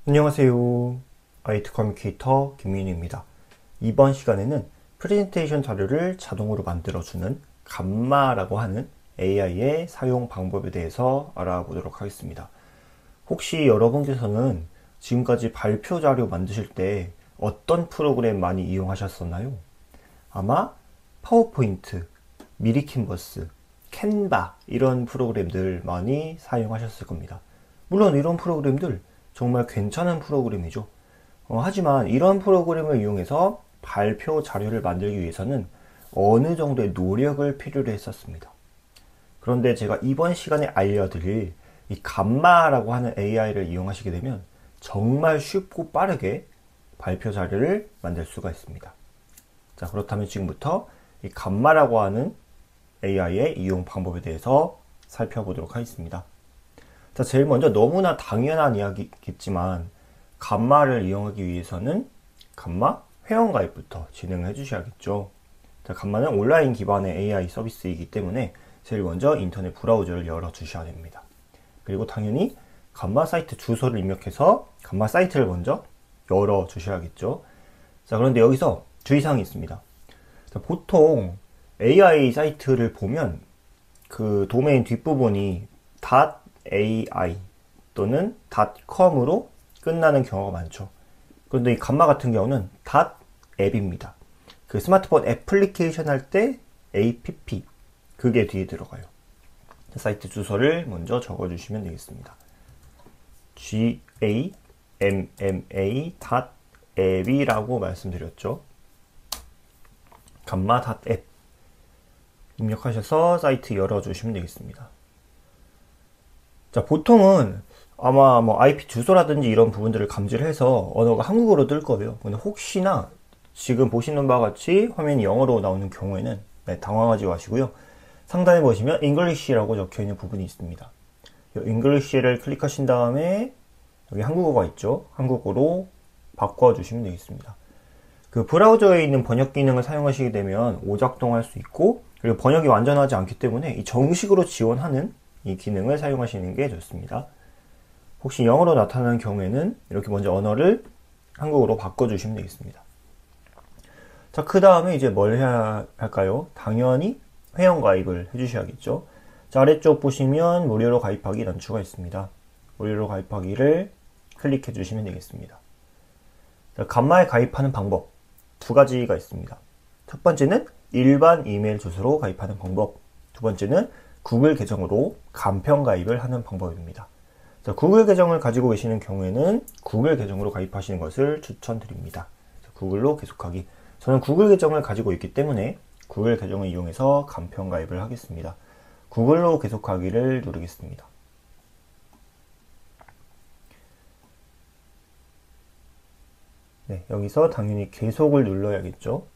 안녕하세요. IT 커뮤니케이터 김민우입니다. 이번 시간에는 프레젠테이션 자료를 자동으로 만들어주는 감마라고 하는 AI의 사용 방법에 대해서 알아보도록 하겠습니다. 혹시 여러분께서는 지금까지 발표 자료 만드실 때 어떤 프로그램 많이 이용하셨었나요? 아마 파워포인트, 미리캔버스, 캔바 이런 프로그램들 많이 사용하셨을 겁니다. 물론 이런 프로그램들 정말 괜찮은 프로그램이죠. 하지만 이런 프로그램을 이용해서 발표 자료를 만들기 위해서는 어느 정도의 노력을 필요로 했었습니다. 그런데 제가 이번 시간에 알려드릴 이 감마라고 하는 AI를 이용하시게 되면 정말 쉽고 빠르게 발표 자료를 만들 수가 있습니다. 자, 그렇다면 지금부터 이 감마라고 하는 AI의 이용 방법에 대해서 살펴보도록 하겠습니다. 자, 제일 먼저 너무나 당연한 이야기겠지만 감마를 이용하기 위해서는 감마 회원가입부터 진행을 해주셔야겠죠. 자, 감마는 온라인 기반의 AI 서비스이기 때문에 제일 먼저 인터넷 브라우저를 열어주셔야 됩니다. 그리고 당연히 감마 사이트 주소를 입력해서 감마 사이트를 먼저 열어주셔야겠죠. 자, 그런데 여기서 주의사항이 있습니다. 자, 보통 AI 사이트를 보면 그 도메인 뒷부분이 .ai 또는 .com으로 끝나는 경우가 많죠. 그런데 이 감마 같은 경우는 .app입니다. 그 스마트폰 애플리케이션 할 때 app 그게 뒤에 들어가요. 사이트 주소를 먼저 적어주시면 되겠습니다. gamma.app이라고 말씀드렸죠. 감마.app 입력하셔서 사이트 열어주시면 되겠습니다. 자, 보통은 아마 IP 주소라든지 이런 부분들을 감지를 해서 언어가 한국어로 뜰 거예요. 근데 혹시나 지금 보시는 바와 같이 화면이 영어로 나오는 경우에는 당황하지 마시고요. 상단에 보시면 English라고 적혀 있는 부분이 있습니다. 이 English를 클릭하신 다음에 여기 한국어가 있죠. 한국어로 바꿔주시면 되겠습니다. 그 브라우저에 있는 번역 기능을 사용하시게 되면 오작동할 수 있고, 그리고 번역이 완전하지 않기 때문에 이 정식으로 지원하는 이 기능을 사용하시는 게 좋습니다. 혹시 영어로 나타나는 경우에는 이렇게 먼저 언어를 한국어로 바꿔주시면 되겠습니다. 자, 그 다음에 이제 뭘 해야 할까요? 당연히 회원가입을 해주셔야겠죠. 자, 아래쪽 보시면 무료로 가입하기 단추가 있습니다. 무료로 가입하기를 클릭해 주시면 되겠습니다. 자, 감마에 가입하는 방법 두 가지가 있습니다. 첫 번째는 일반 이메일 주소로 가입하는 방법, 두 번째는 구글 계정으로 간편 가입을 하는 방법입니다. 자, 구글 계정을 가지고 계시는 경우에는 구글 계정으로 가입하시는 것을 추천드립니다. 자, 구글로 계속하기. 저는 구글 계정을 가지고 있기 때문에 구글 계정을 이용해서 간편 가입을 하겠습니다. 구글로 계속하기를 누르겠습니다. 네, 여기서 당연히 계속을 눌러야겠죠.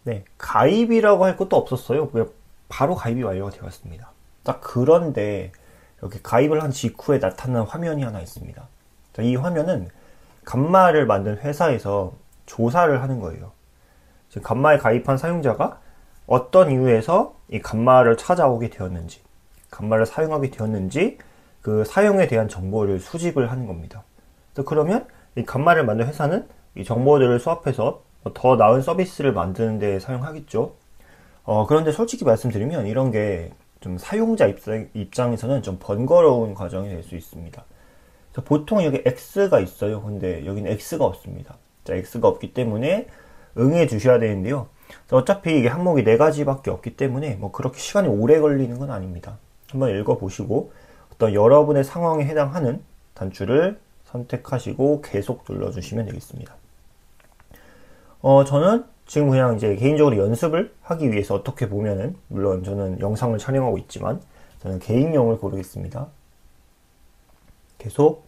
네, 가입이라고 할 것도 없었어요. 그냥 바로 가입이 완료가 되었습니다. 딱 그런데 이렇게 가입을 한 직후에 나타난 화면이 하나 있습니다. 자, 이 화면은 감마를 만든 회사에서 조사를 하는 거예요. 지금 감마에 가입한 사용자가 어떤 이유에서 이 감마를 찾아오게 되었는지, 감마를 사용하게 되었는지 그 사용에 대한 정보를 수집을 하는 겁니다. 그러면 이 감마를 만든 회사는 이 정보들을 수합해서 더 나은 서비스를 만드는 데 사용하겠죠. 그런데 솔직히 말씀드리면 이런 게 좀 사용자 입장에서는 좀 번거로운 과정이 될 수 있습니다. 보통 여기 X가 있어요. 근데 여기는 X가 없습니다. 자, X가 없기 때문에 응해 주셔야 되는데요. 어차피 이게 항목이 4가지밖에 없기 때문에 뭐 그렇게 시간이 오래 걸리는 건 아닙니다. 한번 읽어보시고 어떤 여러분의 상황에 해당하는 단추를 선택하시고 계속 눌러주시면 되겠습니다. 저는 지금 그냥 이제 개인적으로 연습을 하기 위해서 어떻게 보면은, 물론 저는 영상을 촬영하고 있지만, 저는 개인용을 고르겠습니다. 계속,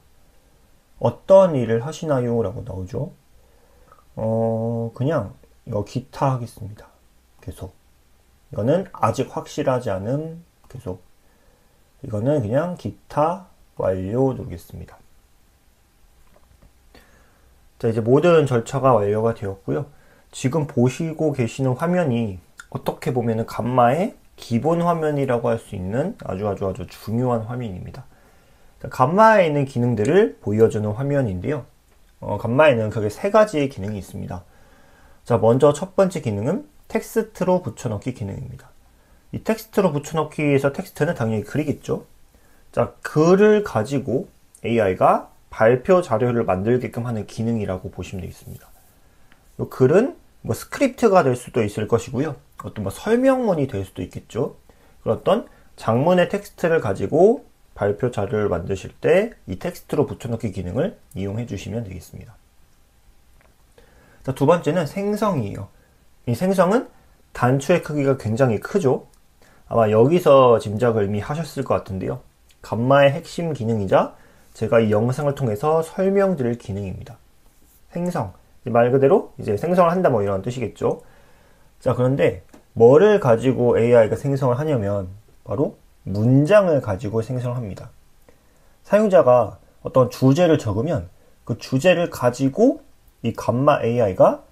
어떤 일을 하시나요? 라고 나오죠. 그냥, 이거 기타 하겠습니다. 계속. 이거는 아직 확실하지 않은 계속. 이거는 그냥 기타 완료 누르겠습니다. 자, 이제 모든 절차가 완료가 되었고요. 지금 보시고 계시는 화면이 어떻게 보면은 감마의 기본 화면이라고 할 수 있는 아주 중요한 화면입니다. 감마에 있는 기능들을 보여주는 화면인데요. 감마에는 크게 세 가지의 기능이 있습니다. 자, 먼저 첫 번째 기능은 텍스트로 붙여넣기 기능입니다. 이 텍스트로 붙여넣기에서 텍스트는 당연히 글이겠죠. 자, 글을 가지고 AI가 발표 자료를 만들게끔 하는 기능이라고 보시면 되겠습니다. 이 글은 뭐 스크립트가 될 수도 있을 것이고요. 어떤 뭐 설명문이 될 수도 있겠죠. 어떤 장문의 텍스트를 가지고 발표 자료를 만드실 때 이 텍스트로 붙여넣기 기능을 이용해 주시면 되겠습니다. 자, 두 번째는 생성이에요. 이 생성은 단추의 크기가 굉장히 크죠. 아마 여기서 짐작을 이미 하셨을 것 같은데요. 감마의 핵심 기능이자 제가 이 영상을 통해서 설명드릴 기능입니다. 생성. 말 그대로 이제 생성을 한다 뭐 이런 뜻이겠죠. 자, 그런데 뭐를 가지고 AI가 생성을 하냐면 바로 문장을 가지고 생성을 합니다. 사용자가 어떤 주제를 적으면 그 주제를 가지고 이 감마 AI가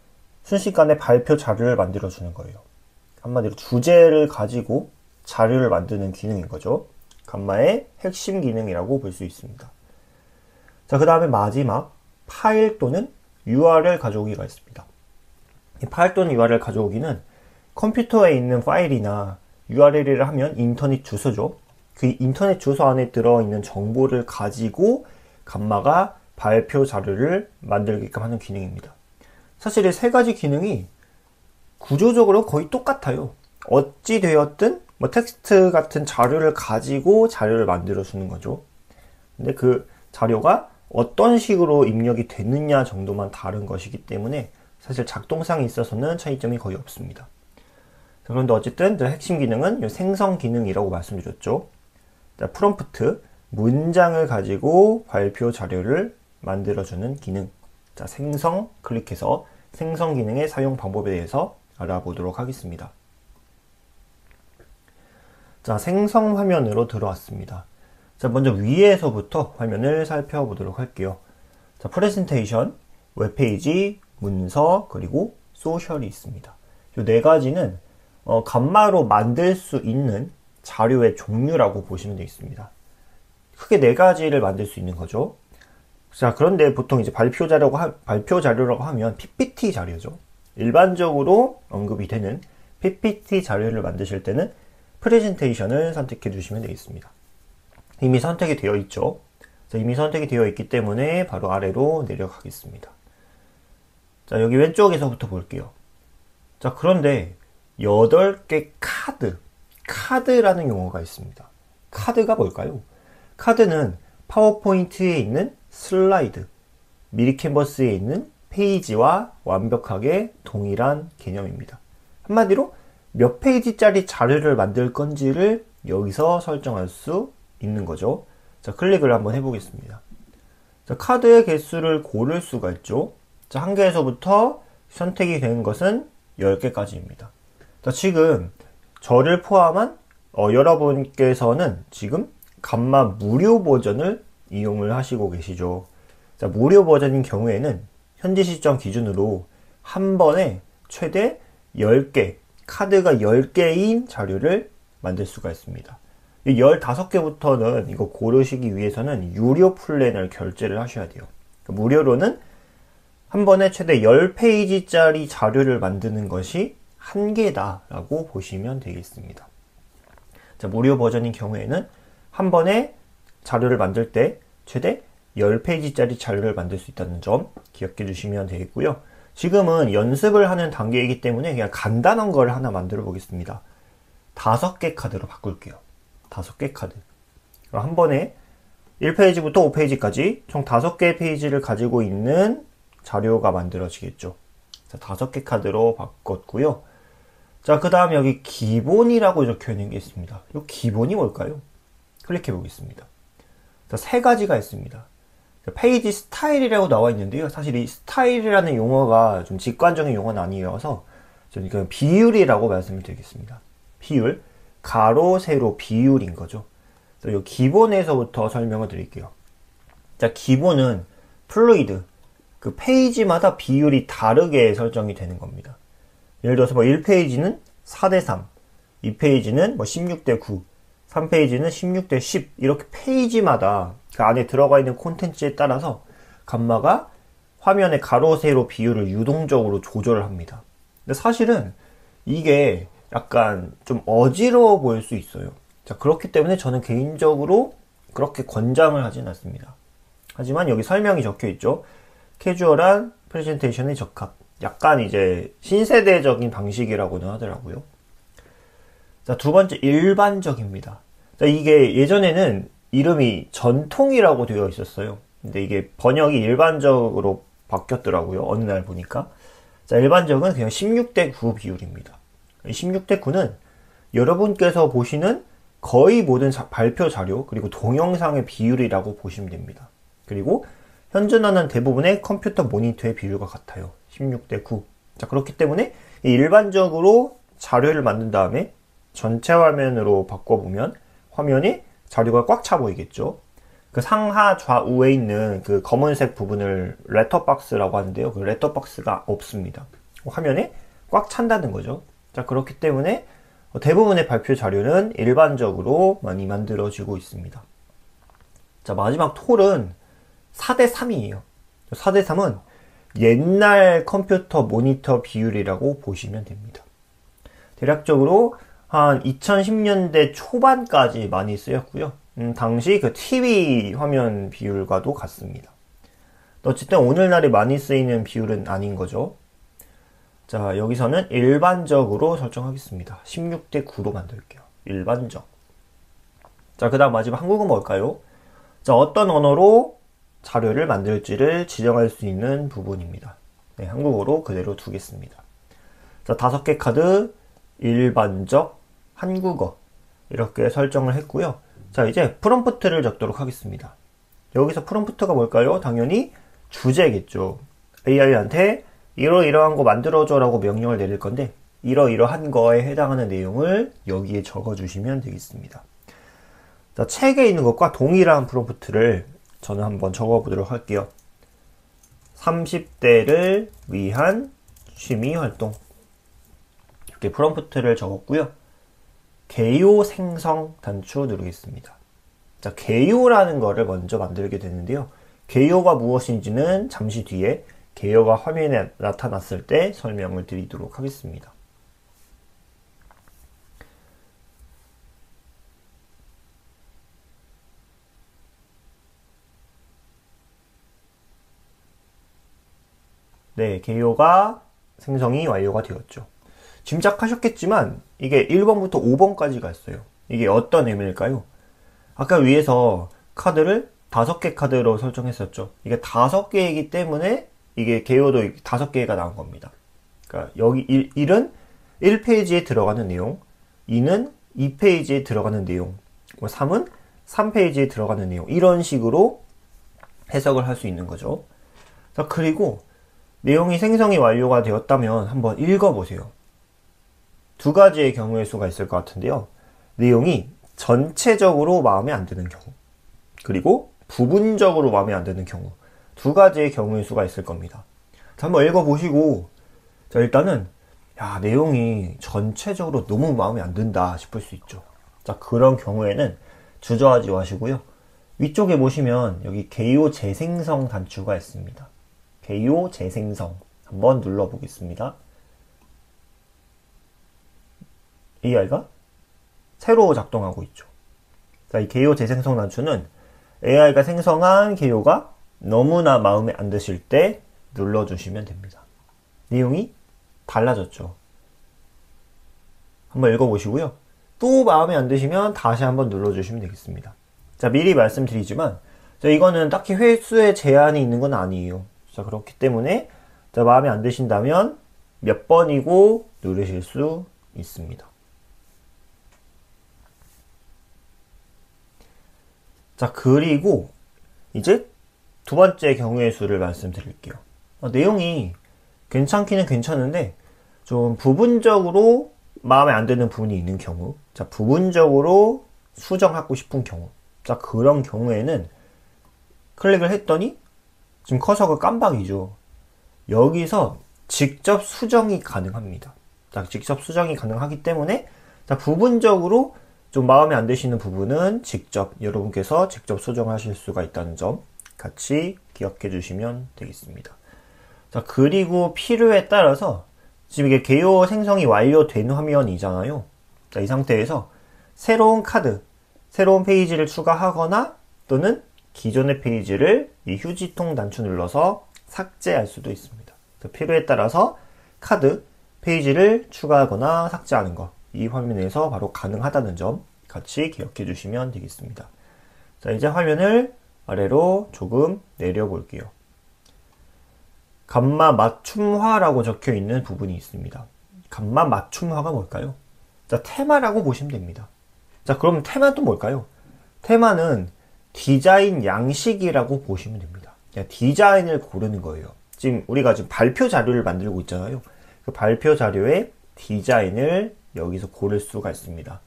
순식간에 발표 자료를 만들어 주는 거예요. 한마디로 주제를 가지고 자료를 만드는 기능인 거죠. 감마의 핵심 기능이라고 볼 수 있습니다. 자, 그 다음에 마지막 파일 또는 URL 가져오기가 있습니다. 이 파일 또는 URL 가져오기는 컴퓨터에 있는 파일이나 URL이라 하면 인터넷 주소죠. 그 인터넷 주소 안에 들어있는 정보를 가지고 감마가 발표 자료를 만들게끔 하는 기능입니다. 사실 이 세 가지 기능이 구조적으로 거의 똑같아요. 어찌 되었든 뭐 텍스트 같은 자료를 가지고 자료를 만들어 주는 거죠. 근데 그 자료가 어떤 식으로 입력이 됐느냐 정도만 다른 것이기 때문에 사실 작동상에 있어서는 차이점이 거의 없습니다. 그런데 어쨌든 핵심 기능은 이 생성 기능이라고 말씀드렸죠. 자, 프롬프트, 문장을 가지고 발표 자료를 만들어주는 기능. 자, 생성 클릭해서 생성 기능의 사용 방법에 대해서 알아보도록 하겠습니다. 자, 생성 화면으로 들어왔습니다. 자, 먼저 위에서부터 화면을 살펴보도록 할게요. 자, 프레젠테이션, 웹페이지, 문서, 그리고 소셜이 있습니다. 이 네 가지는 감마로 만들 수 있는 자료의 종류라고 보시면 되겠습니다. 크게 네 가지를 만들 수 있는 거죠. 자, 그런데 보통 이제 발표 자료라고 하면 PPT 자료죠. 일반적으로 언급이 되는 PPT 자료를 만드실 때는 프레젠테이션을 선택해 주시면 되겠습니다. 이미 선택이 되어 있죠. 자, 이미 선택이 되어 있기 때문에 바로 아래로 내려가겠습니다. 자, 여기 왼쪽에서부터 볼게요. 자, 그런데 8개 카드라는 용어가 있습니다. 카드가 뭘까요? 카드는 파워포인트에 있는 슬라이드, 미리 캔버스에 있는 페이지와 완벽하게 동일한 개념입니다. 한마디로 몇 페이지짜리 자료를 만들 건지를 여기서 설정할 수 있는 거죠. 자, 클릭을 한번 해보겠습니다. 자, 카드의 개수를 고를 수가 있죠. 자, 1개에서부터 선택이 되는 것은 10개까지입니다. 자, 지금 저를 포함한 여러분께서는 지금 감마 무료 버전을 이용을 하시고 계시죠. 자, 무료 버전인 경우에는 현재 시점 기준으로 한 번에 최대 10개, 카드가 10개인 자료를 만들 수가 있습니다. 15개부터는 이거 고르시기 위해서는 유료 플랜을 결제를 하셔야 돼요. 무료로는 한 번에 최대 10페이지짜리 자료를 만드는 것이 한계다라고 보시면 되겠습니다. 자, 무료 버전인 경우에는 한 번에 자료를 만들 때 최대 10페이지짜리 자료를 만들 수 있다는 점 기억해 주시면 되겠고요. 지금은 연습을 하는 단계이기 때문에 그냥 간단한 걸 하나 만들어 보겠습니다. 5개 카드로 바꿀게요. 5개 카드. 한 번에 1페이지부터 5페이지까지 총 5개의 페이지를 가지고 있는 자료가 만들어지겠죠. 자, 5개 카드로 바꿨고요. 자, 그 다음 여기 기본이라고 적혀 있는 게 있습니다. 이 기본이 뭘까요? 클릭해 보겠습니다. 자, 3가지가 있습니다. 자, 페이지 스타일이라고 나와 있는데요. 사실 이 스타일이라는 용어가 좀 직관적인 용어는 아니어서 저는 그냥 비율이라고 말씀을 드리겠습니다. 비율, 가로, 세로, 비율인 거죠. 이 기본에서부터 설명을 드릴게요. 자, 기본은 플루이드, 그 페이지마다 비율이 다르게 설정이 되는 겁니다. 예를 들어서 뭐 1페이지는 4:3, 2페이지는 뭐 16대 9, 3페이지는 16대 10 이렇게 페이지마다 그 안에 들어가 있는 콘텐츠에 따라서 감마가 화면의 가로 세로 비율을 유동적으로 조절을 합니다. 근데 사실은 이게 약간 좀 어지러워 보일 수 있어요. 자, 그렇기 때문에 저는 개인적으로 그렇게 권장을 하진 않습니다. 하지만 여기 설명이 적혀 있죠. 캐주얼한 프레젠테이션에 적합. 약간 이제 신세대적인 방식이라고는 하더라고요. 자, 두 번째, 일반적입니다. 자, 이게 예전에는 이름이 전통이라고 되어 있었어요. 근데 이게 번역이 일반적으로 바뀌었더라고요. 어느 날 보니까. 자, 일반적은 그냥 16대 9 비율입니다. 16대 9는 여러분께서 보시는 거의 모든 발표 자료, 그리고 동영상의 비율이라고 보시면 됩니다. 그리고 현존하는 대부분의 컴퓨터 모니터의 비율과 같아요. 16대 9. 자, 그렇기 때문에 일반적으로 자료를 만든 다음에 전체 화면으로 바꿔보면 화면이 자료가 꽉 차 보이겠죠. 그 상하 좌우에 있는 그 검은색 부분을 레터박스라고 하는데요. 그 레터박스가 없습니다. 화면에 꽉 찬다는 거죠. 자, 그렇기 때문에 대부분의 발표 자료는 일반적으로 많이 만들어지고 있습니다. 자, 마지막 톨은 4대 3이에요. 4대 3은 옛날 컴퓨터 모니터 비율이라고 보시면 됩니다. 대략적으로 한 2010년대 초반까지 많이 쓰였고요. 당시 그 TV 화면 비율과도 같습니다. 어쨌든 오늘날에 많이 쓰이는 비율은 아닌 거죠. 자, 여기서는 일반적으로 설정하겠습니다. 16대 9로 만들게요. 일반적. 자, 그 다음 마지막 한국은 뭘까요? 자, 어떤 언어로 자료를 만들지를 지정할 수 있는 부분입니다. 네, 한국어로 그대로 두겠습니다. 자, 5개 카드, 일반적, 한국어 이렇게 설정을 했고요. 자, 이제 프롬프트를 적도록 하겠습니다. 여기서 프롬프트가 뭘까요? 당연히 주제겠죠. AI한테 이러이러한 거 만들어줘 라고 명령을 내릴 건데 이러이러한 거에 해당하는 내용을 여기에 적어주시면 되겠습니다. 자, 책에 있는 것과 동일한 프롬프트를 저는 한번 적어보도록 할게요. 30대를 위한 취미활동. 이렇게 프롬프트를 적었고요. 개요 생성 단추 누르겠습니다. 자, 개요라는 거를 먼저 만들게 되는데요. 개요가 무엇인지는 잠시 뒤에 개요가 화면에 나타났을 때 설명을 드리도록 하겠습니다. 네, 개요가 생성이 완료가 되었죠. 짐작하셨겠지만 이게 1번부터 5번까지가 있어요. 이게 어떤 의미일까요? 아까 위에서 카드를 5개 카드로 설정했었죠. 이게 5개이기 때문에 이게 개요도 5개가 나온 겁니다. 그러니까 여기 1은 1페이지에 들어가는 내용, 2는 2페이지에 들어가는 내용, 3은 3페이지에 들어가는 내용, 이런 식으로 해석을 할 수 있는 거죠. 자, 그리고 내용이 생성이 완료가 되었다면 한번 읽어보세요. 두 가지의 경우의 수가 있을 것 같은데요. 내용이 전체적으로 마음에 안 드는 경우, 그리고 부분적으로 마음에 안 드는 경우, 두 가지의 경우의 수가 있을 겁니다. 자, 한번 읽어보시고, 자, 일단은 야, 내용이 전체적으로 너무 마음에 안 든다 싶을 수 있죠. 자, 그런 경우에는 주저하지 마시고요. 위쪽에 보시면 여기 개요 재생성 단추가 있습니다. 개요 재생성 한번 눌러보겠습니다. AI가 새로 작동하고 있죠. 자, 이 개요 재생성 단추는 AI가 생성한 개요가 너무나 마음에 안 드실 때 눌러주시면 됩니다. 내용이 달라졌죠. 한번 읽어보시고요. 또 마음에 안 드시면 다시 한번 눌러주시면 되겠습니다. 자, 미리 말씀드리지만 자, 이거는 딱히 횟수에 제한이 있는 건 아니에요. 자, 그렇기 때문에 자, 마음에 안 드신다면 몇 번이고 누르실 수 있습니다. 자, 그리고 이제 두 번째 경우의 수를 말씀드릴게요. 내용이 괜찮기는 괜찮은데 좀 부분적으로 마음에 안 드는 부분이 있는 경우, 자, 부분적으로 수정하고 싶은 경우, 자, 그런 경우에는 클릭을 했더니 지금 커서가 깜박이죠. 여기서 직접 수정이 가능합니다. 자, 직접 수정이 가능하기 때문에 자, 부분적으로 좀 마음에 안 드시는 부분은 여러분께서 직접 수정하실 수가 있다는 점 같이 기억해 주시면 되겠습니다. 자, 그리고 필요에 따라서 지금 이게 개요 생성이 완료된 화면이잖아요. 자, 이 상태에서 새로운 페이지를 추가하거나 또는 기존의 페이지를 이 휴지통 단추 눌러서 삭제할 수도 있습니다. 필요에 따라서 페이지를 추가하거나 삭제하는 거, 이 화면에서 바로 가능하다는 점 같이 기억해 주시면 되겠습니다. 자, 이제 화면을 아래로 조금 내려볼게요. 감마 맞춤화라고 적혀 있는 부분이 있습니다. 감마 맞춤화가 뭘까요? 자, 테마라고 보시면 됩니다. 자, 그럼 테마는 또 뭘까요? 테마는 디자인 양식이라고 보시면 됩니다. 그냥 디자인을 고르는 거예요. 우리가 지금 발표 자료를 만들고 있잖아요. 그 발표 자료의 디자인을 여기서 고를 수가 있습니다.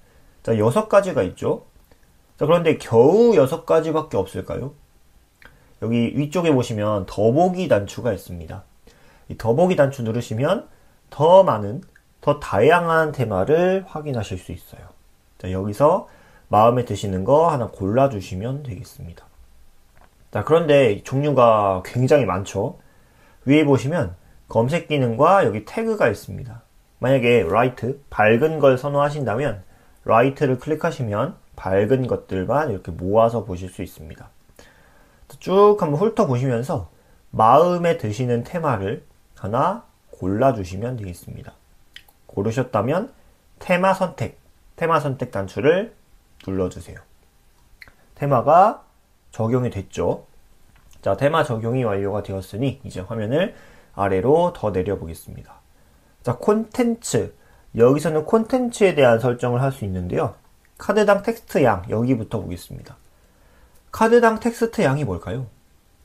자, 6가지가 있죠. 자, 그런데 겨우 6가지밖에 없을까요? 여기 위쪽에 보시면 더보기 단추가 있습니다. 이 더보기 단추 누르시면 더 많은, 더 다양한 테마를 확인하실 수 있어요. 자, 여기서 마음에 드시는 거 하나 골라주시면 되겠습니다. 자, 그런데 종류가 굉장히 많죠. 위에 보시면 검색 기능과 여기 태그가 있습니다. 만약에 라이트, 밝은 걸 선호하신다면 라이트를 클릭하시면 밝은 것들만 이렇게 모아서 보실 수 있습니다. 쭉 한번 훑어보시면서 마음에 드시는 테마를 하나 골라주시면 되겠습니다. 고르셨다면 테마 선택 단추를 눌러주세요. 테마가 적용이 됐죠. 자, 테마 적용이 완료가 되었으니 이제 화면을 아래로 더 내려보겠습니다. 자, 콘텐츠. 여기서는 콘텐츠에 대한 설정을 할 수 있는데요. 카드당 텍스트 양, 여기부터 보겠습니다. 카드당 텍스트 양이 뭘까요?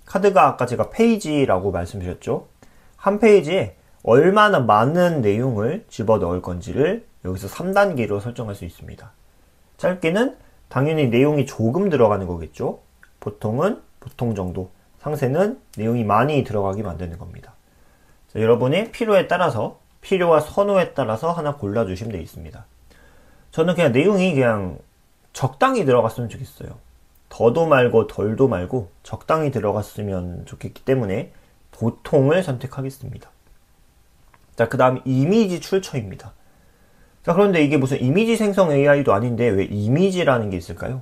카드가 아까 제가 페이지라고 말씀드렸죠. 한 페이지에 얼마나 많은 내용을 집어넣을 건지를 여기서 3단계로 설정할 수 있습니다. 짧게는 당연히 내용이 조금 들어가는 거겠죠. 보통은 보통 정도, 상세는 내용이 많이 들어가게 만드는 겁니다. 자, 여러분의 필요에 따라서, 필요와 선호에 따라서 하나 골라주시면 되겠습니다. 저는 그냥 내용이 그냥 적당히 들어갔으면 좋겠어요. 더도 말고 덜도 말고 적당히 들어갔으면 좋겠기 때문에 보통을 선택하겠습니다. 자, 그 다음 이미지 출처입니다. 자, 그런데 이게 무슨 이미지 생성 AI도 아닌데 왜 이미지라는 게 있을까요?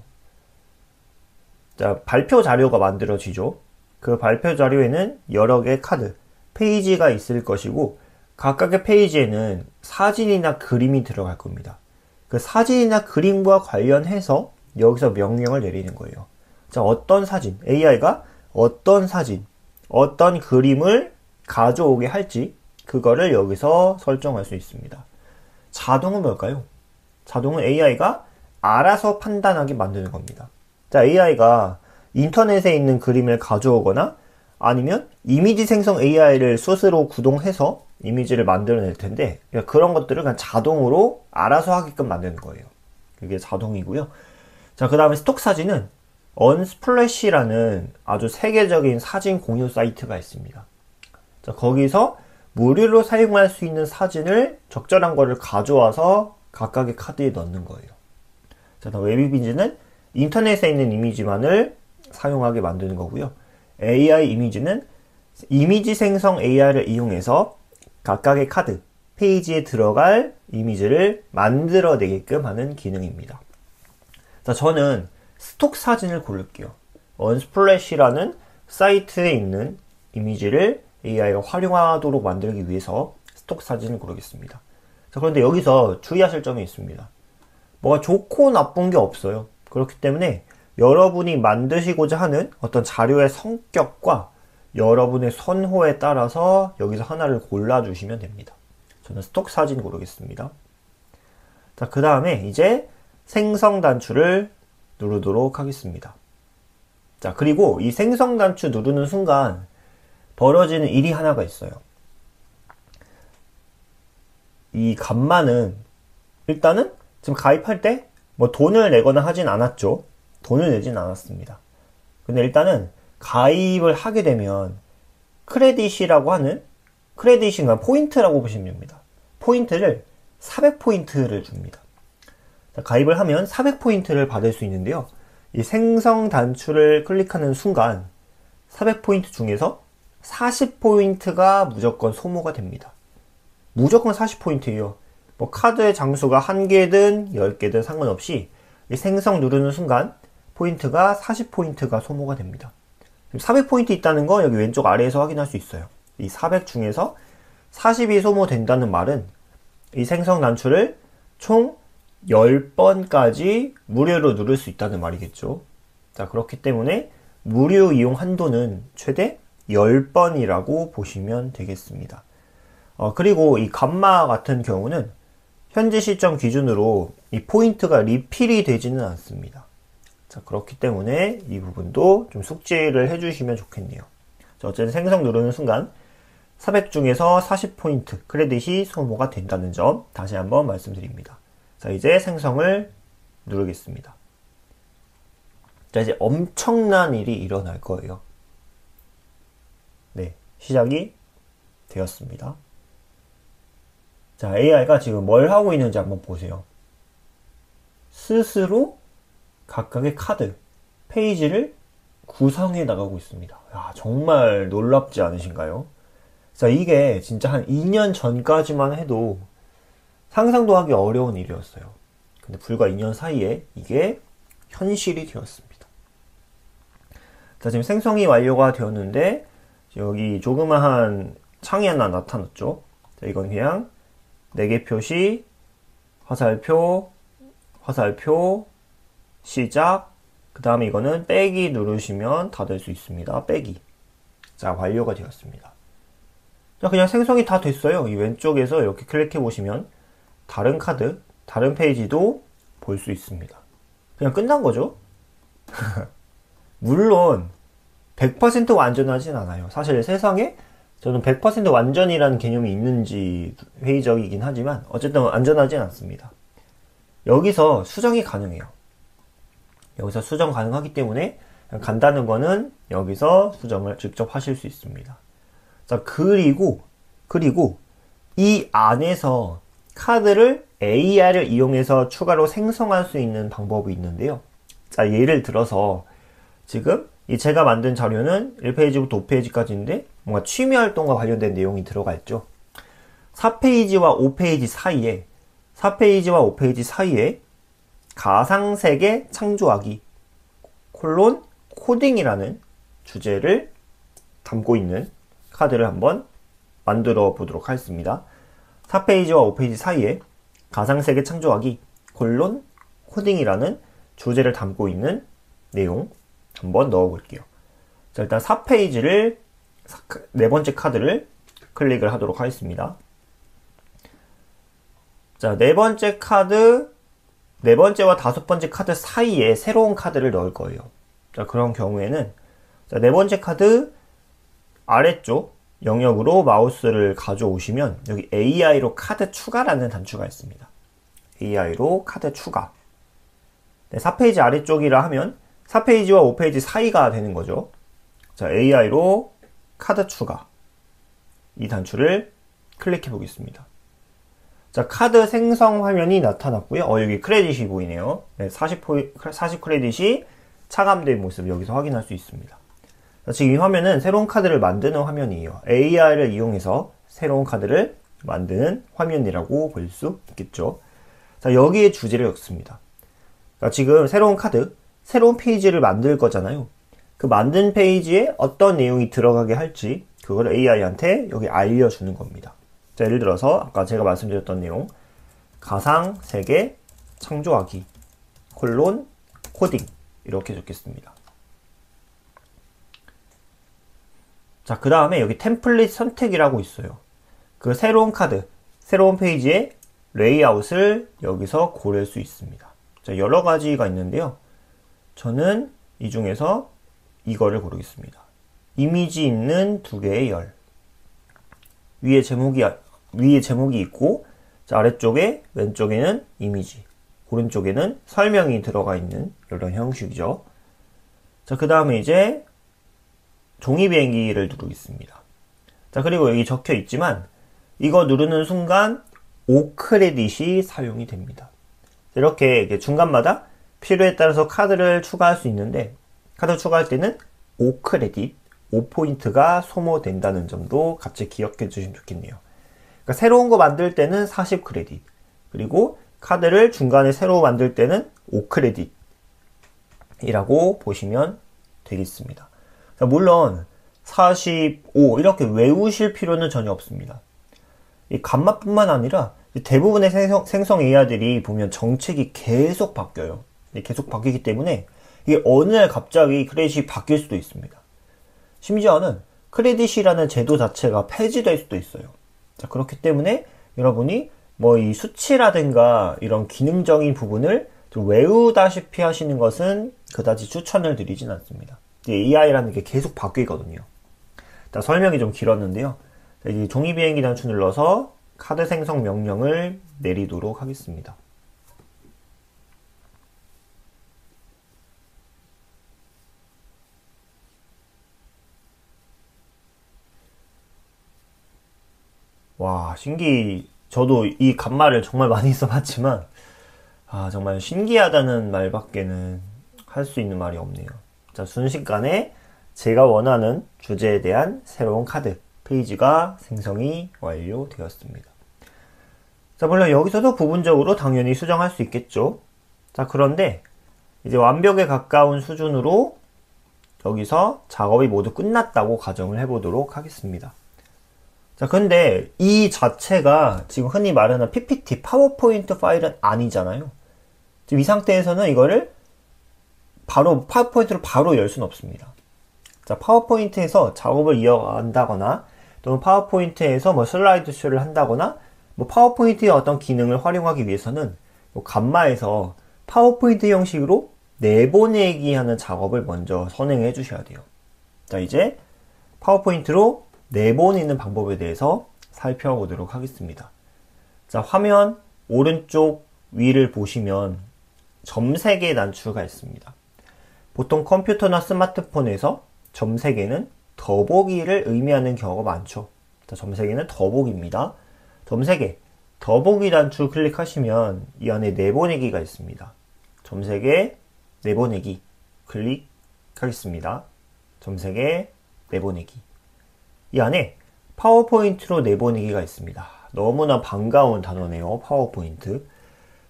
자, 발표 자료가 만들어지죠. 그 발표 자료에는 여러 개의 페이지가 있을 것이고 각각의 페이지에는 사진이나 그림이 들어갈 겁니다. 그 사진이나 그림과 관련해서 여기서 명령을 내리는 거예요. 자, 어떤 사진, AI가 어떤 사진, 어떤 그림을 가져오게 할지 그거를 여기서 설정할 수 있습니다. 자동은 뭘까요? 자동은 AI가 알아서 판단하게 만드는 겁니다. 자, AI가 인터넷에 있는 그림을 가져오거나 아니면 이미지 생성 AI를 스스로 구동해서 이미지를 만들어낼 텐데 그런 것들을 그냥 자동으로 알아서 하게끔 만드는 거예요. 그게 자동이고요. 자, 그 다음에 스톡 사진은 언스플래시라는 아주 세계적인 사진 공유 사이트가 있습니다. 자, 거기서 무료로 사용할 수 있는 사진을 적절한 거를 가져와서 각각의 카드에 넣는 거예요. 자, 웹이미지는 인터넷에 있는 이미지만을 사용하게 만드는 거고요. AI 이미지는 이미지 생성 AI를 이용해서 각각의 페이지에 들어갈 이미지를 만들어내게끔 하는 기능입니다. 자, 저는 스톡 사진을 고를게요. 언스플래시라는 사이트에 있는 이미지를 AI가 활용하도록 만들기 위해서 스톡 사진을 고르겠습니다. 자, 그런데 여기서 주의하실 점이 있습니다. 뭐가 좋고 나쁜 게 없어요. 그렇기 때문에 여러분이 만드시고자 하는 어떤 자료의 성격과 여러분의 선호에 따라서 여기서 하나를 골라주시면 됩니다. 저는 스톡 사진 고르겠습니다. 자, 그 다음에 이제 생성 단추를 누르도록 하겠습니다. 자, 그리고 이 생성 단추 누르는 순간 벌어지는 일이 하나가 있어요. 이 감마는 일단은 지금 가입할 때 뭐 돈을 내거나 하진 않았죠. 돈을 내진 않았습니다. 근데 일단은 가입을 하게 되면 크레딧이라고 하는 크레딧인가 포인트라고 보시면 됩니다. 포인트를 400포인트를 줍니다. 자, 가입을 하면 400포인트를 받을 수 있는데요. 이 생성 단추를 클릭하는 순간 400포인트 중에서 40포인트가 무조건 소모가 됩니다. 무조건 40포인트예요. 뭐 카드의 장수가 1개든 10개든 상관없이 이 생성 누르는 순간 포인트가 40포인트가 소모가 됩니다. 400포인트 있다는 거 여기 왼쪽 아래에서 확인할 수 있어요. 이 400 중에서 40이 소모된다는 말은 이 생성 단추를 총 10번까지 무료로 누를 수 있다는 말이겠죠. 자, 그렇기 때문에 무료 이용 한도는 최대 10번이라고 보시면 되겠습니다. 그리고 이 감마 같은 경우는 현재 시점 기준으로 이 포인트가 리필이 되지는 않습니다. 자, 그렇기 때문에 이 부분도 좀 숙지를 해주시면 좋겠네요. 자, 어쨌든 생성 누르는 순간 400 중에서 40포인트 크레딧이 소모가 된다는 점 다시 한번 말씀드립니다. 자, 이제 생성을 누르겠습니다. 자, 이제 엄청난 일이 일어날 거예요. 네, 시작이 되었습니다. 자, AI가 지금 뭘 하고 있는지 한번 보세요. 스스로 각각의 카드, 페이지를 구성해 나가고 있습니다. 야, 정말 놀랍지 않으신가요? 자, 이게 진짜 한 2년 전까지만 해도 상상도 하기 어려운 일이었어요. 근데 불과 2년 사이에 이게 현실이 되었습니다. 자, 지금 생성이 완료가 되었는데 여기 조그마한 창이 하나 나타났죠. 자, 이건 그냥 4개 표시, 화살표, 화살표, 시작, 그 다음에 이거는 빼기 누르시면 닫을 수 있습니다. 빼기. 자, 완료가 되었습니다. 자, 그냥 생성이 다 됐어요. 이 왼쪽에서 이렇게 클릭해 보시면 다른 카드, 다른 페이지도 볼 수 있습니다. 그냥 끝난 거죠. 물론 100% 완전하진 않아요. 사실 세상에 저는 100% 완전이라는 개념이 있는지 회의적이긴 하지만 어쨌든 안전하진 않습니다. 여기서 수정이 가능해요. 여기서 수정 가능하기 때문에 간다는 거는 여기서 수정을 직접 하실 수 있습니다. 자, 그리고 이 안에서 카드를 AI를 이용해서 추가로 생성할 수 있는 방법이 있는데요. 자, 예를 들어서 지금 이 제가 만든 자료는 1페이지부터 5페이지까지인데 뭔가 취미활동과 관련된 내용이 들어가 있죠. 4페이지와 5페이지 사이에 4페이지와 5페이지 사이에 가상세계 창조하기 콜론 코딩이라는 주제를 담고 있는 카드를 한번 만들어 보도록 하겠습니다. 4페이지와 5페이지 사이에 가상세계 창조하기 콜론 코딩이라는 주제를 담고 있는 내용 한번 넣어 볼게요. 자, 일단 4페이지를 네 번째 카드를 클릭을 하도록 하겠습니다. 자, 네 번째와 다섯 번째 카드 사이에 새로운 카드를 넣을 거예요. 자, 그런 경우에는 자, 네 번째 카드 아래쪽 영역으로 마우스를 가져오시면 여기 AI로 카드 추가라는 단추가 있습니다. AI로 카드 추가. 네, 4페이지 아래쪽이라 하면 4페이지와 5페이지 사이가 되는 거죠. 자, AI로 카드 추가. 이 단추를 클릭해 보겠습니다. 자, 카드 생성 화면이 나타났고요. 여기 크레딧이 보이네요. 네, 40 크레딧이 차감된 모습 여기서 확인할 수 있습니다. 자, 지금 이 화면은 새로운 카드를 만드는 화면이에요. AI를 이용해서 새로운 카드를 만드는 화면이라고 볼 수 있겠죠. 자, 여기에 주제를 넣습니다. 자, 지금 새로운 카드, 새로운 페이지를 만들 거잖아요. 그 만든 페이지에 어떤 내용이 들어가게 할지 그걸 AI한테 여기 알려주는 겁니다. 자, 예를 들어서 아까 제가 말씀드렸던 내용 가상세계 창조하기 콜론 코딩 이렇게 적겠습니다. 자, 그 다음에 여기 템플릿 선택이라고 있어요. 그 새로운 카드, 새로운 페이지의 레이아웃을 여기서 고를 수 있습니다. 자, 여러 가지가 있는데요. 저는 이 중에서 이거를 고르겠습니다. 이미지 있는 두 개의 열. 위에 제목이 있고, 자, 아래쪽에 왼쪽에는 이미지, 오른쪽에는 설명이 들어가 있는 이런 형식이죠. 자, 그 다음에 이제 종이 비행기를 누르겠습니다. 자, 그리고 여기 적혀 있지만 이거 누르는 순간 5크레딧이 사용이 됩니다. 이렇게 중간마다 필요에 따라서 카드를 추가할 수 있는데, 카드 추가할 때는 5크레딧, 5포인트가 소모된다는 점도 같이 기억해 주시면 좋겠네요. 그러니까 새로운 거 만들 때는 40크레딧, 그리고 카드를 중간에 새로 만들 때는 5크레딧이라고 보시면 되겠습니다. 자, 물론 45 이렇게 외우실 필요는 전혀 없습니다. 이 감마뿐만 아니라 대부분의 생성 AI들이 보면 정책이 계속 바뀌어요. 계속 바뀌기 때문에 이게 어느 날 갑자기 크레딧이 바뀔 수도 있습니다. 심지어는 크레딧이라는 제도 자체가 폐지될 수도 있어요. 자, 그렇기 때문에 여러분이 뭐 이 수치라든가 이런 기능적인 부분을 좀 외우다시피 하시는 것은 그다지 추천을 드리진 않습니다. AI라는 게 계속 바뀌거든요. 자, 설명이 좀 길었는데요. 자, 이 종이 비행기 단추 눌러서 카드 생성 명령을 내리도록 하겠습니다. 와, 저도 이 갓말을 정말 많이 써봤지만, 정말 신기하다는 말밖에는 할 수 있는 말이 없네요. 자, 순식간에 제가 원하는 주제에 대한 새로운 카드, 페이지가 생성이 완료되었습니다. 자, 물론 여기서도 부분적으로 당연히 수정할 수 있겠죠. 자, 그런데 이제 완벽에 가까운 수준으로 여기서 작업이 모두 끝났다고 가정을 해보도록 하겠습니다. 자, 근데 이 자체가 지금 흔히 말하는 PPT, 파워포인트 파일은 아니잖아요. 지금 이 상태에서는 이거를 바로 파워포인트로 바로 열 수는 없습니다. 자, 파워포인트에서 작업을 이어간다거나 또는 파워포인트에서 뭐 슬라이드 쇼를 한다거나 뭐 파워포인트의 어떤 기능을 활용하기 위해서는 뭐 감마에서 파워포인트 형식으로 내보내기 하는 작업을 먼저 선행해 주셔야 돼요. 자, 이제 파워포인트로 내보내는 방법에 대해서 살펴보도록 하겠습니다. 자, 화면 오른쪽 위를 보시면 점 3개의 단추가 있습니다. 보통 컴퓨터나 스마트폰에서 점 3개는 더보기를 의미하는 경우가 많죠. 자, 점 3개는 더보기입니다. 점 3개, 더보기 단추 클릭하시면 이 안에 내보내기가 있습니다. 점 3개, 내보내기 클릭하겠습니다. 점 3개, 내보내기. 이 안에 파워포인트로 내보내기가 있습니다. 너무나 반가운 단어네요. 파워포인트.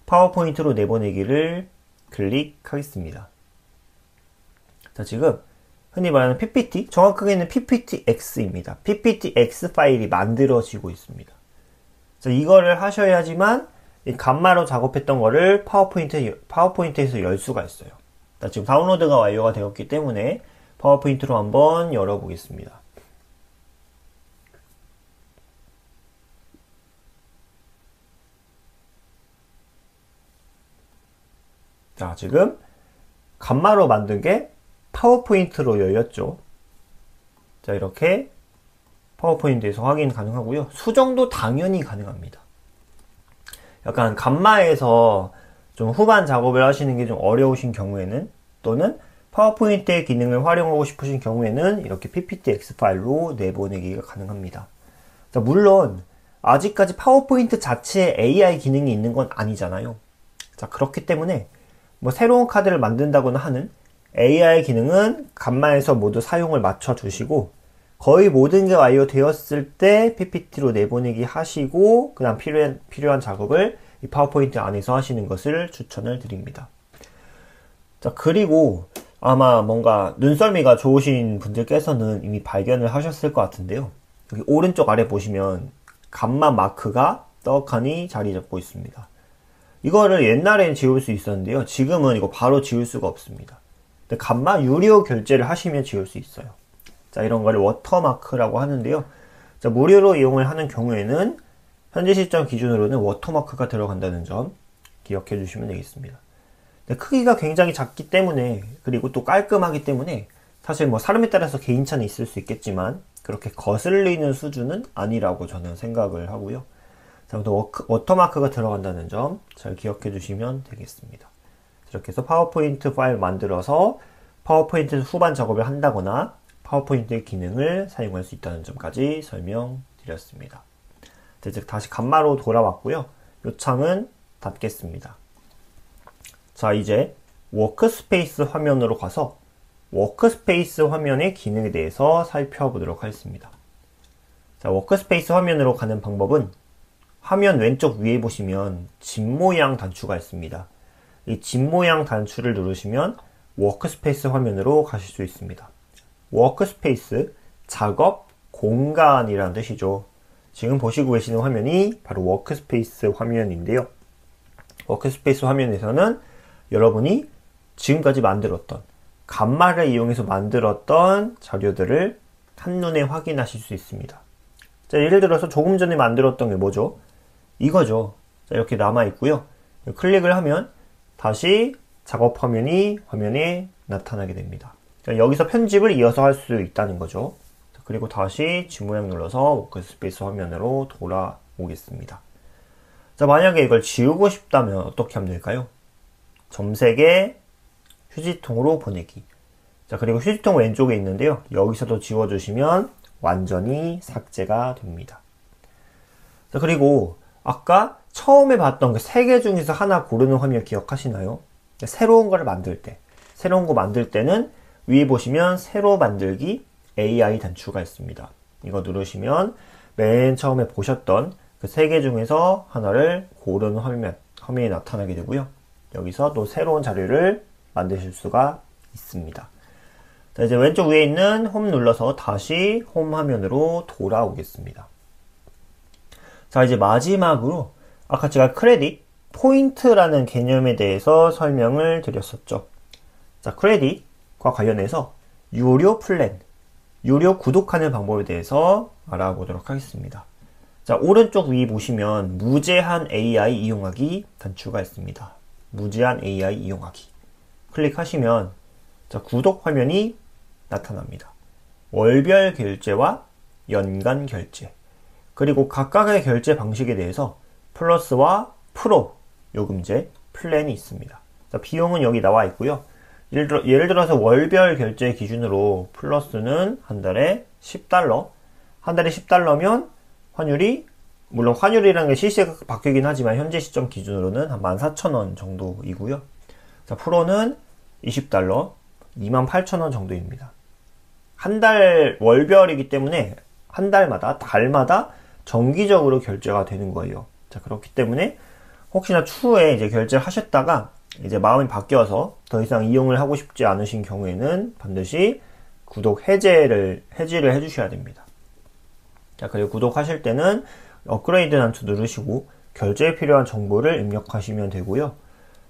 파워포인트로 내보내기를 클릭하겠습니다. 자, 지금 흔히 말하는 PPT, 정확하게는 PPTX입니다. PPTX 파일이 만들어지고 있습니다. 자, 이거를 하셔야지만 이 감마로 작업했던 거를 파워포인트에서 열 수가 있어요. 자, 지금 다운로드가 완료가 되었기 때문에 파워포인트로 한번 열어보겠습니다. 자, 지금 감마로 만든 게 파워포인트로 열렸죠. 자, 이렇게 파워포인트에서 확인 가능하고요. 수정도 당연히 가능합니다. 약간 감마에서 좀 후반 작업을 하시는 게 좀 어려우신 경우에는, 또는 파워포인트의 기능을 활용하고 싶으신 경우에는 이렇게 PPTX 파일로 내보내기가 가능합니다. 자, 물론 아직까지 파워포인트 자체에 AI 기능이 있는 건 아니잖아요. 자, 그렇기 때문에 뭐 새로운 카드를 만든다거나 하는 AI 기능은 감마에서 모두 사용을 맞춰 주시고, 거의 모든 게 완료되었을 때 PPT로 내보내기 하시고, 그 다음 필요한 작업을 이 파워포인트 안에서 하시는 것을 추천을 드립니다. 자, 그리고 아마 뭔가 눈썰미가 좋으신 분들께서는 이미 발견을 하셨을 것 같은데요. 여기 오른쪽 아래 보시면 감마 마크가 떡하니 자리 잡고 있습니다. 이거를 옛날에는 지울 수 있었는데요. 지금은 이거 바로 지울 수가 없습니다. 근데 감마 유료 결제를 하시면 지울 수 있어요. 자, 이런 거를 워터마크라고 하는데요. 자, 무료로 이용을 하는 경우에는 현재 시점 기준으로는 워터마크가 들어간다는 점 기억해 주시면 되겠습니다. 근데 크기가 굉장히 작기 때문에, 그리고 또 깔끔하기 때문에 사실 뭐 사람에 따라서 개인차는 있을 수 있겠지만 그렇게 거슬리는 수준은 아니라고 저는 생각을 하고요. 자, 또 워터마크가 들어간다는 점 잘 기억해 주시면 되겠습니다. 이렇게 해서 파워포인트 파일 만들어서 파워포인트 후반 작업을 한다거나 파워포인트의 기능을 사용할 수 있다는 점까지 설명드렸습니다. 이제 다시 감마로 돌아왔고요. 이 창은 닫겠습니다. 자, 이제 워크스페이스 화면으로 가서 워크스페이스 화면의 기능에 대해서 살펴보도록 하겠습니다. 자, 워크스페이스 화면으로 가는 방법은 화면 왼쪽 위에 보시면 집 모양 단추가 있습니다. 이 집 모양 단추를 누르시면 워크스페이스 화면으로 가실 수 있습니다. 워크스페이스, 작업 공간이라는 뜻이죠. 지금 보시고 계시는 화면이 바로 워크스페이스 화면인데요. 워크스페이스 화면에서는 여러분이 지금까지 만들었던 간마를 이용해서 만들었던 자료들을 한눈에 확인하실 수 있습니다. 자, 예를 들어서 조금 전에 만들었던 게 뭐죠? 이거죠. 자, 이렇게 남아 있고요. 클릭을 하면 다시 작업 화면에 나타나게 됩니다. 자, 여기서 편집을 이어서 할 수 있다는 거죠. 자, 그리고 다시 집 모양 눌러서 워크스페이스 화면으로 돌아오겠습니다. 자, 만약에 이걸 지우고 싶다면 어떻게 하면 될까요? 점색에 휴지통으로 보내기. 자, 그리고 휴지통 왼쪽에 있는데요. 여기서도 지워주시면 완전히 삭제가 됩니다. 자, 그리고 아까 처음에 봤던 그 세 개 중에서 하나 고르는 화면 기억하시나요? 새로운 거를 만들 때, 새로운 거 만들 때는 위에 보시면 새로 만들기 AI 단추가 있습니다. 이거 누르시면 맨 처음에 보셨던 그 세 개 중에서 하나를 고르는 화면이 나타나게 되고요. 여기서 또 새로운 자료를 만드실 수가 있습니다. 자, 이제 왼쪽 위에 있는 홈 눌러서 다시 홈 화면으로 돌아오겠습니다. 자, 이제 마지막으로 아까 제가 크레딧, 포인트라는 개념에 대해서 설명을 드렸었죠. 자, 크레딧과 관련해서 유료 플랜, 유료 구독하는 방법에 대해서 알아보도록 하겠습니다. 자, 오른쪽 위 보시면 무제한 AI 이용하기 단추가 있습니다. 무제한 AI 이용하기. 클릭하시면 자, 구독 화면이 나타납니다. 월별 결제와 연간 결제, 그리고 각각의 결제 방식에 대해서 플러스와 프로 요금제 플랜이 있습니다. 자, 비용은 여기 나와 있고요. 예를 들어서 월별 결제 기준으로 플러스는 한 달에 $10, 한 달에 $10면 환율이, 물론 환율이라는 게 실시간 바뀌긴 하지만 현재 시점 기준으로는 한 14,000원 정도이고요. 자, 프로는 $20, 28,000원 정도입니다. 한 달 월별이기 때문에 한 달마다, 달마다 정기적으로 결제가 되는 거예요. 자, 그렇기 때문에 혹시나 추후에 이제 결제를 하셨다가 이제 마음이 바뀌어서 더 이상 이용을 하고 싶지 않으신 경우에는 반드시 구독 해지를 해주셔야 됩니다. 자, 그리고 구독하실 때는 업그레이드 단추 누르시고 결제에 필요한 정보를 입력하시면 되고요.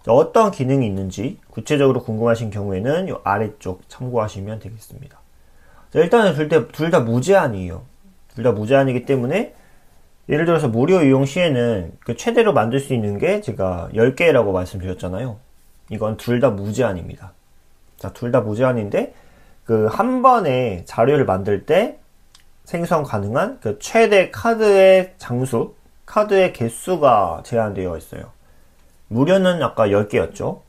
자, 어떤 기능이 있는지 구체적으로 궁금하신 경우에는 이 아래쪽 참고하시면 되겠습니다. 자, 일단은 둘 다 무제한이에요. 둘 다 무제한이기 때문에 예를 들어서 무료 이용 시에는 그 최대로 만들 수 있는 게 제가 10개라고 말씀드렸잖아요. 이건 둘 다 무제한입니다. 자, 둘 다 무제한인데 그 한 번에 자료를 만들 때 생성 가능한 그 최대 카드의 장수, 카드의 개수가 제한되어 있어요. 무료는 아까 10개였죠.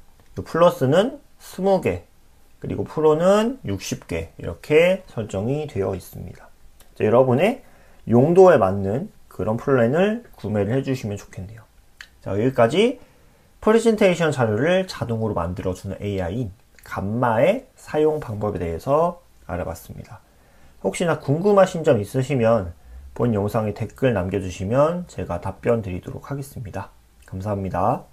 플러스는 20개, 그리고 프로는 60개 이렇게 설정이 되어 있습니다. 자, 여러분의 용도에 맞는 그런 플랜을 구매를 해주시면 좋겠네요. 자, 여기까지 프레젠테이션 자료를 자동으로 만들어주는 AI인 감마의 사용 방법에 대해서 알아봤습니다. 혹시나 궁금하신 점 있으시면 본 영상에 댓글 남겨주시면 제가 답변 드리도록 하겠습니다. 감사합니다.